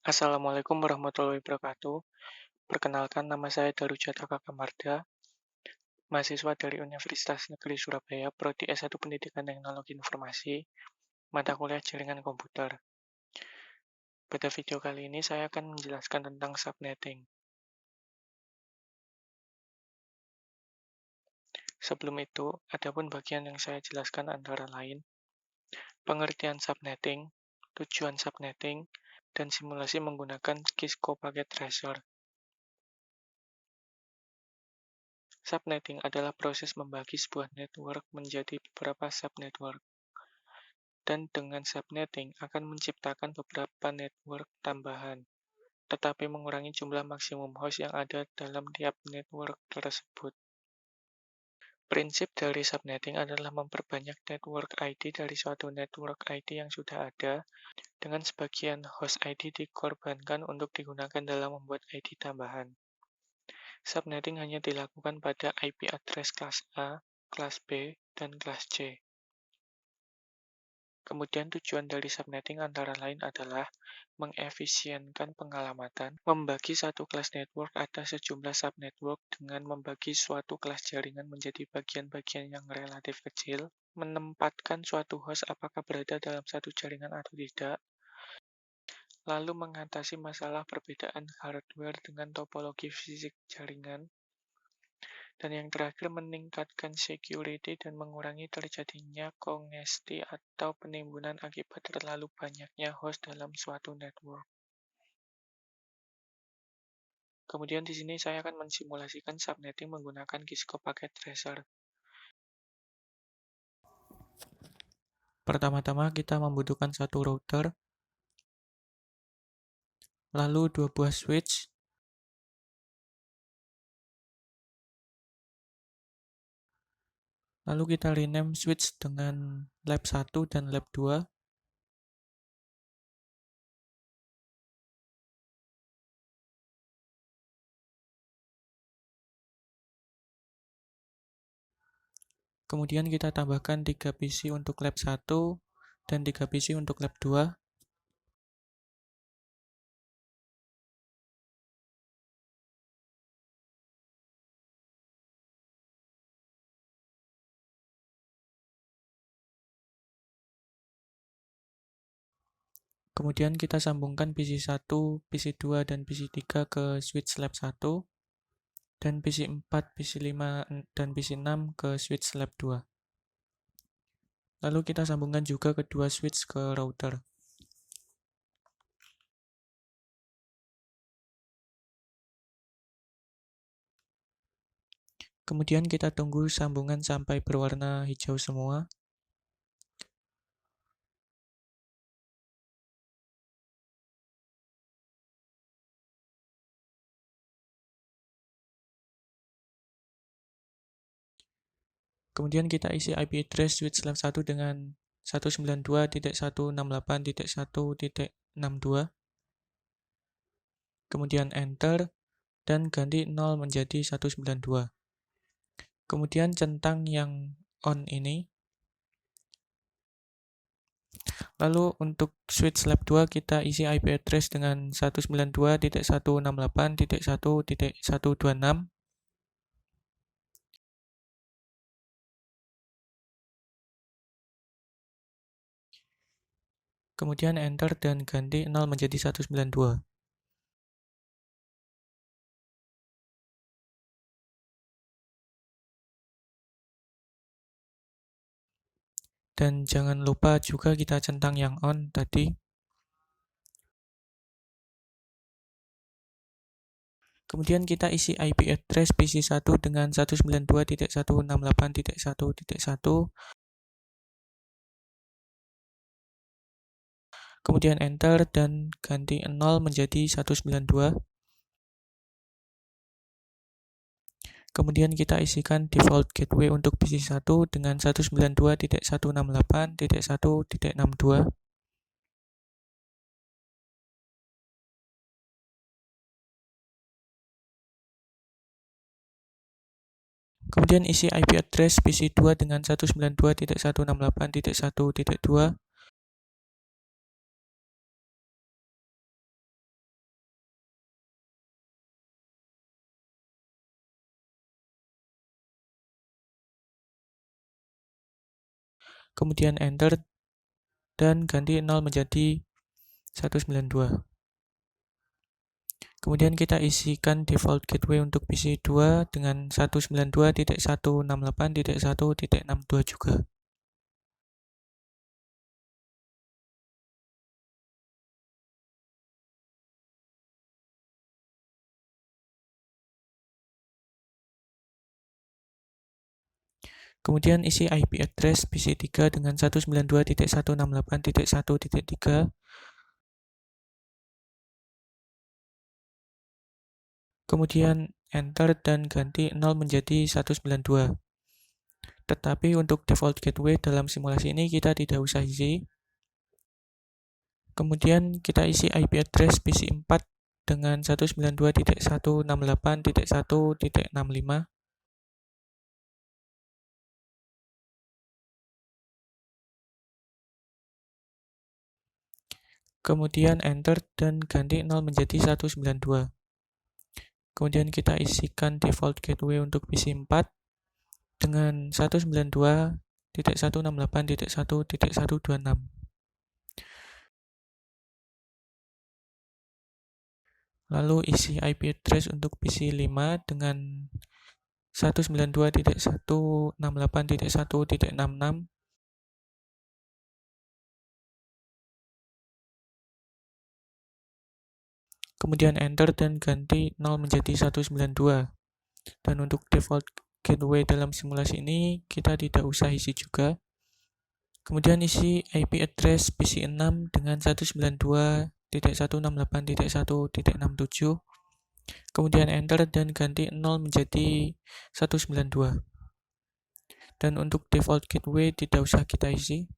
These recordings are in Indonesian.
Assalamualaikum warahmatullahi wabarakatuh. Perkenalkan, nama saya Darujata Kakamarda, mahasiswa dari Universitas Negeri Surabaya, Prodi S1 Pendidikan Teknologi Informasi, mata kuliah Jaringan Komputer. Pada video kali ini saya akan menjelaskan tentang subnetting. Sebelum itu, adapun bagian yang saya jelaskan antara lain pengertian subnetting, tujuan subnetting, dan simulasi menggunakan Cisco Packet Tracer. Subnetting adalah proses membagi sebuah network menjadi beberapa subnetwork. Dan dengan subnetting akan menciptakan beberapa network tambahan, tetapi mengurangi jumlah maksimum host yang ada dalam tiap network tersebut. Prinsip dari subnetting adalah memperbanyak network ID dari suatu network ID yang sudah ada, dengan sebagian host ID dikorbankan untuk digunakan dalam membuat ID tambahan. Subnetting hanya dilakukan pada IP address kelas A, kelas B, dan kelas C. Kemudian tujuan dari subnetting antara lain adalah mengefisienkan pengalamatan, membagi satu kelas network atas sejumlah subnetwork dengan membagi suatu kelas jaringan menjadi bagian-bagian yang relatif kecil, menempatkan suatu host apakah berada dalam satu jaringan atau tidak, lalu mengatasi masalah perbedaan hardware dengan topologi fisik jaringan, dan yang terakhir meningkatkan security dan mengurangi terjadinya kongesti atau penimbunan akibat terlalu banyaknya host dalam suatu network. Kemudian di sini saya akan mensimulasikan subnetting menggunakan Cisco Packet Tracer. Pertama-tama kita membutuhkan satu router, lalu dua buah switch, lalu kita rename switch dengan lab 1 dan lab 2. Kemudian kita tambahkan 3 PC untuk lab 1 dan 3 PC untuk lab 2. Kemudian kita sambungkan PC 1, PC 2, dan PC 3 ke switch lab 1, dan PC 4, PC 5, dan PC 6 ke switch lab 2. Lalu kita sambungkan juga kedua switch ke router. Kemudian kita tunggu sambungan sampai berwarna hijau semua. Kemudian kita isi IP address switch lab 1 dengan 192.168.1.62. Kemudian enter dan ganti 0 menjadi 192. Kemudian centang yang on ini. Lalu untuk switch lab 2 kita isi IP address dengan 192.168.1.126. Kemudian enter dan ganti 0 menjadi 192. Dan jangan lupa juga kita centang yang on tadi. Kemudian kita isi IP address PC1 dengan 192.168.1.1. Kemudian enter dan ganti 0 menjadi 192. Kemudian kita isikan default gateway untuk PC1 dengan 192.168.1.62. Kemudian isi IP address PC2 dengan 192.168.1.2. kemudian enter, dan ganti 0 menjadi 192. Kemudian kita isikan default gateway untuk PC2 dengan 192.168.1.62 juga. Kemudian isi IP address PC3 dengan 192.168.1.3. Kemudian enter dan ganti 0 menjadi 192. Tetapi untuk default gateway dalam simulasi ini kita tidak usah isi. Kemudian kita isi IP address PC4 dengan 192.168.1.65. Kemudian enter dan ganti 0 menjadi 192. Kemudian kita isikan default gateway untuk PC4 dengan 192.168.1.126. Lalu isi IP address untuk PC5 dengan 192.168.1.66. Kemudian enter dan ganti 0 menjadi 192. Dan untuk default gateway dalam simulasi ini kita tidak usah isi juga. Kemudian isi IP address PC6 dengan 192.168.1.67. Kemudian enter dan ganti 0 menjadi 192. Dan untuk default gateway tidak usah kita isi.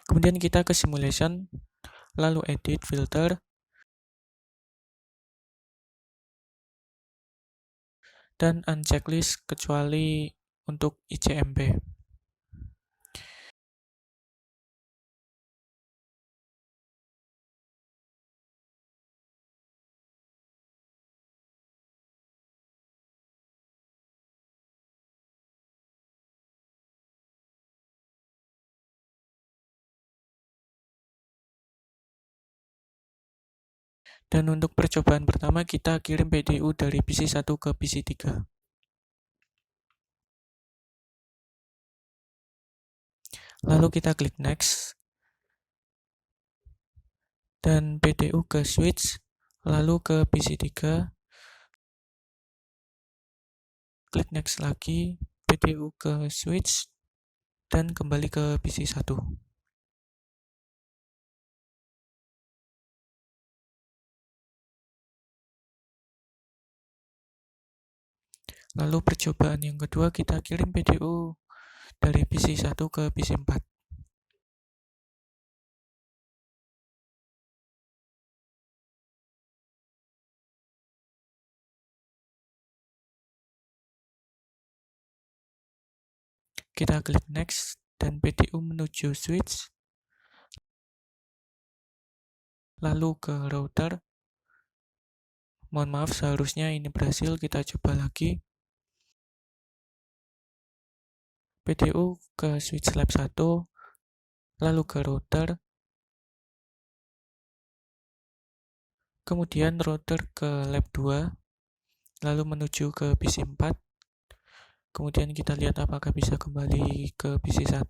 Kemudian kita ke simulation, lalu edit filter, dan unchecklist kecuali untuk ICMP. Dan untuk percobaan pertama kita kirim PDU dari PC1 ke PC3. Lalu kita klik next, dan PDU ke switch, lalu ke PC3, klik next lagi, PDU ke switch, dan kembali ke PC1. Lalu percobaan yang kedua kita kirim PDU dari PC1 ke PC4. Kita klik next dan PDU menuju switch, lalu ke router. Mohon maaf, seharusnya ini berhasil. Kita coba lagi. PDU ke switch lab 1, lalu ke router, kemudian router ke lab 2, lalu menuju ke PC4. Kemudian kita lihat apakah bisa kembali ke PC1.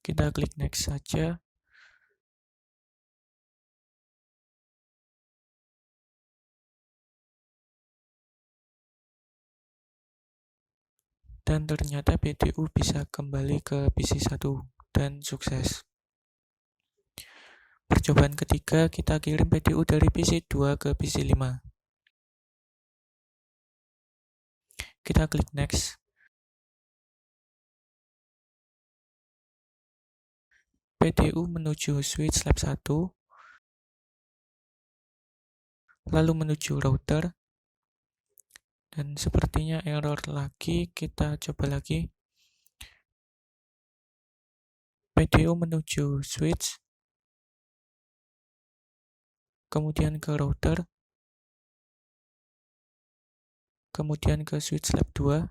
Kita klik next saja. Dan ternyata PDU bisa kembali ke PC1 dan sukses. Percobaan ketiga, kita kirim PDU dari PC2 ke PC5. Kita klik next. PDU menuju switch lab 1, lalu menuju router, dan sepertinya error lagi. Kita coba lagi. PDU menuju switch, kemudian ke router, kemudian ke switch lab 2,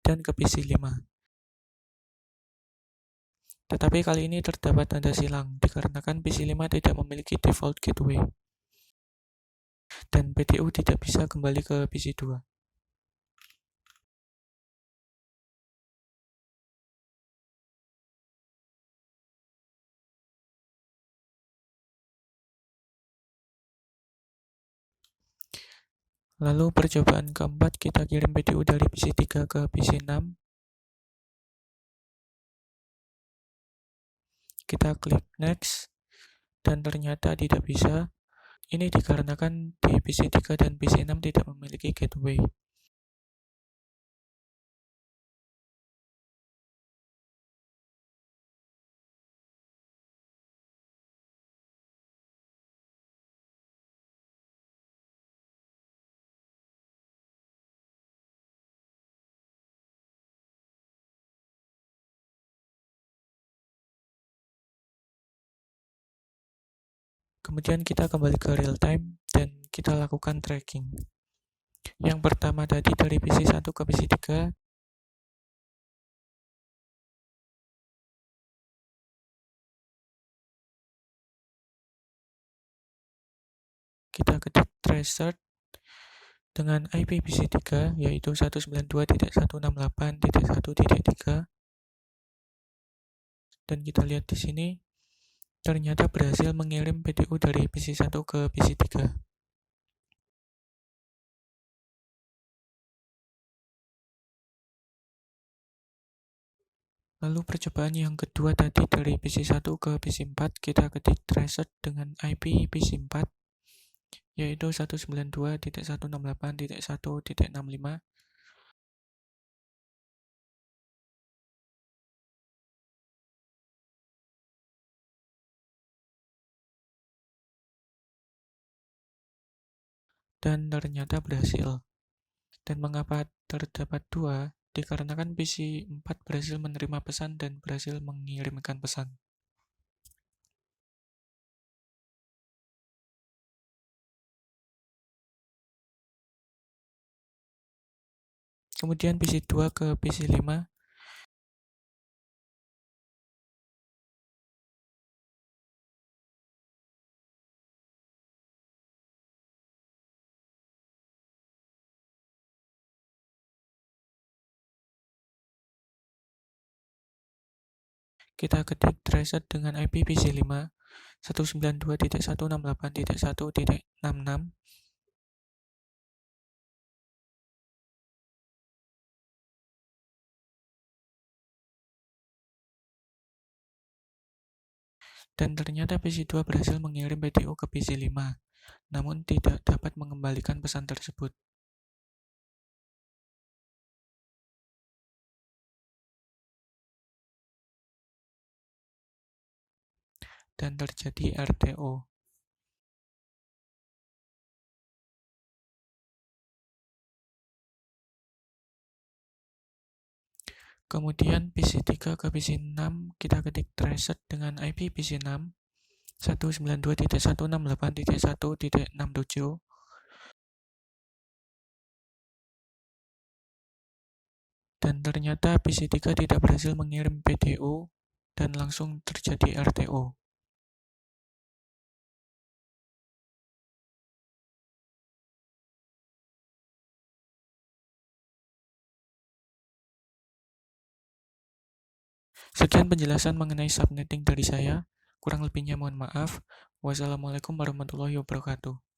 dan ke PC 5. Tetapi kali ini terdapat tanda silang, dikarenakan PC 5 tidak memiliki default gateway, dan PDU tidak bisa kembali ke PC 2. Lalu percobaan keempat, kita kirim PDU dari PC 3 ke PC 6. Kita klik next, dan ternyata tidak bisa. Ini dikarenakan di PC 3 dan PC 6 tidak memiliki gateway. Kemudian kita kembali ke real time dan kita lakukan tracking. Yang pertama tadi dari PC 1 ke PC 3, kita ketik tracer dengan IP PC 3 yaitu 192.168.1.3, dan kita lihat di sini ternyata berhasil mengirim PDU dari PC 1 ke PC 3. Lalu percobaan yang kedua tadi dari PC 1 ke PC 4, kita ketik tracer dengan IP PC 4 yaitu 192.168.1.65, dan ternyata berhasil. Dan mengapa terdapat dua? Dikarenakan PC 4 berhasil menerima pesan dan berhasil mengirimkan pesan. Kemudian PC 2 ke PC 5, kita ketik tracer dengan IP PC 5 192.168.1.66, dan ternyata PC 2 berhasil mengirim PDU ke PC 5, namun tidak dapat mengembalikan pesan tersebut. Dan terjadi RTO. Kemudian PC 3 ke PC 6, kita ketik tracer dengan IP PC 6 192.168.1.67, dan ternyata PC 3 tidak berhasil mengirim PDU dan langsung terjadi RTO. Sekian penjelasan mengenai subnetting dari saya. Kurang lebihnya mohon maaf. Wassalamualaikum warahmatullahi wabarakatuh.